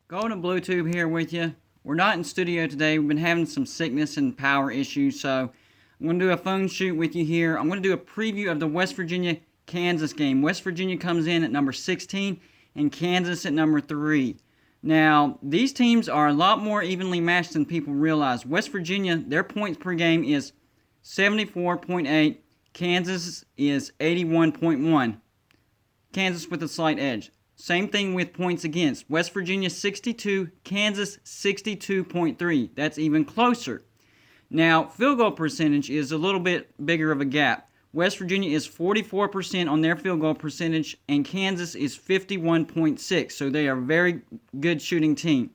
Golden Blue Tube here with you. We're not in studio today. We've been having some sickness and power issues, so I'm going to do a phone shoot with you here. I'm going to do a preview of the West Virginia-Kansas game. West Virginia comes in at number 16 and Kansas at number 3. Now, these teams are a lot more evenly matched than people realize. West Virginia, their points per game is 74.8. Kansas is 81.1. Kansas with a slight edge. Same thing with points against. West Virginia 62, Kansas 62.3. That's even closer. Now, field goal percentage is a little bit bigger of a gap. West Virginia is 44% on their field goal percentage, and Kansas is 51.6. So they are a very good shooting team.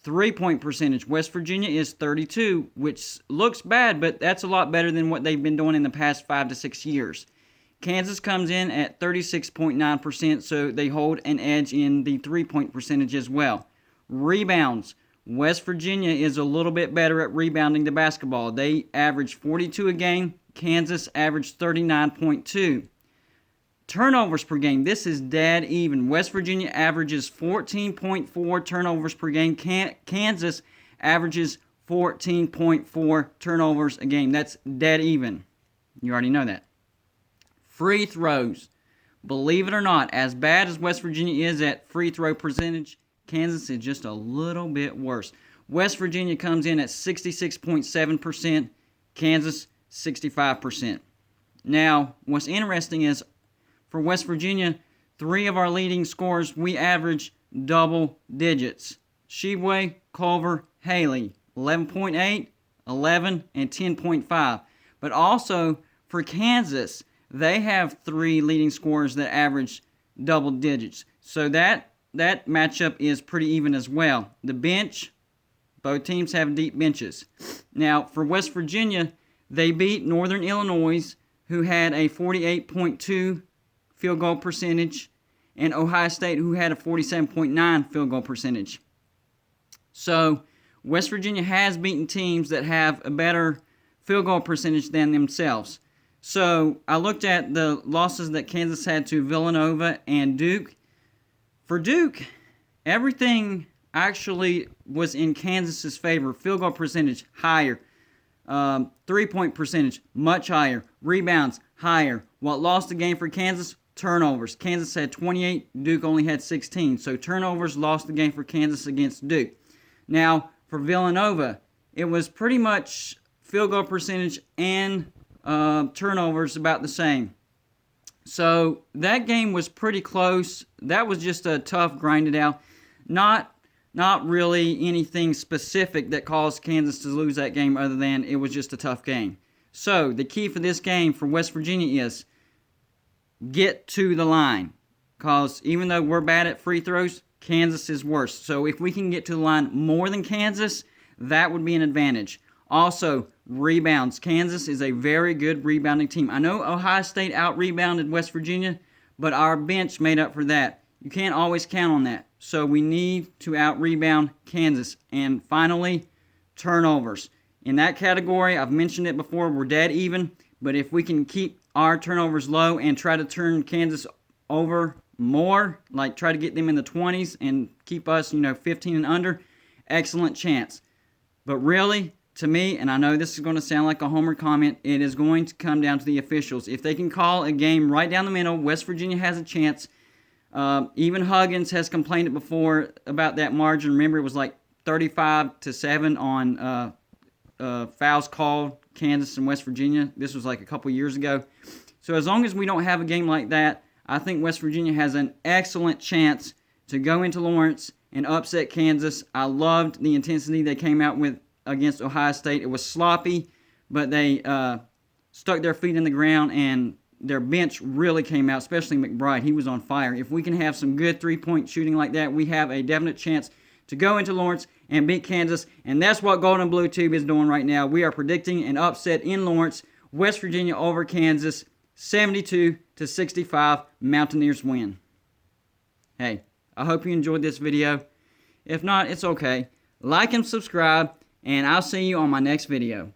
3-point percentage, West Virginia is 32, which looks bad, but that's a lot better than what they've been doing in the past 5 to 6 years. Kansas comes in at 36.9%, so they hold an edge in the 3-point percentage as well. Rebounds. West Virginia is a little bit better at rebounding the basketball. They average 42 a game. Kansas averaged 39.2. Turnovers per game. This is dead even. West Virginia averages 14.4 turnovers per game. Kansas averages 14.4 turnovers a game. That's dead even. You already know that. Free throws. Believe it or not, as bad as West Virginia is at free throw percentage, Kansas is just a little bit worse. West Virginia comes in at 66.7%, Kansas 65%. Now, what's interesting is for West Virginia, 3 of our leading scorers, we average double digits. Sheboy, Culver, Haley, 11.8, 11, and 10.5. But also for Kansas, they have 3 leading scorers that average double digits. So that matchup is pretty even as well. The bench, both teams have deep benches. Now, for West Virginia, they beat Northern Illinois, who had a 48.2 field goal percentage, and Ohio State, who had a 47.9 field goal percentage. So, West Virginia has beaten teams that have a better field goal percentage than themselves. So, I looked at the losses that Kansas had to Villanova and Duke. For Duke, everything actually was in Kansas's favor. Field goal percentage, higher. 3-point percentage, much higher. Rebounds, higher. What lost the game for Kansas? Turnovers. Kansas had 28, Duke only had 16. So turnovers lost the game for Kansas against Duke. Now, for Villanova, it was pretty much field goal percentage and turnovers about the same. So that game was pretty close. That was just a tough grinded out. Not really anything specific that caused Kansas to lose that game other than it was just a tough game. So the key for this game for West Virginia is get to the line. Because even though we're bad at free throws, Kansas is worse. So if we can get to the line more than Kansas, that would be an advantage. Also, rebounds. Kansas is a very good rebounding team. I know Ohio State out-rebounded West Virginia, but our bench made up for that. You can't always count on that. So we need to out-rebound Kansas. And finally, turnovers. In that category, I've mentioned it before, we're dead even. But if we can keep our turnovers low and try to turn Kansas over more, like try to get them in the 20s and keep us, 15 and under, excellent chance. But really, to me, and I know this is going to sound like a homer comment, it is going to come down to the officials. If they can call a game right down the middle, West Virginia has a chance. Even Huggins has complained before about that margin. Remember, it was like 35-7 on fouls called, Kansas and West Virginia. This was like a couple years ago. So as long as we don't have a game like that, I think West Virginia has an excellent chance to go into Lawrence and upset Kansas. I loved the intensity they came out with against Ohio State. It was sloppy, but they stuck their feet in the ground, and their bench really came out, especially McBride. He was on fire. If we can have some good three-point shooting like that, we have a definite chance to go into Lawrence and beat Kansas, and that's what Golden Blue Tube is doing right now. We are predicting an upset in Lawrence, West Virginia over Kansas, 72-65, Mountaineers win. Hey, I hope you enjoyed this video. If not, it's okay. Like and subscribe, and I'll see you on my next video.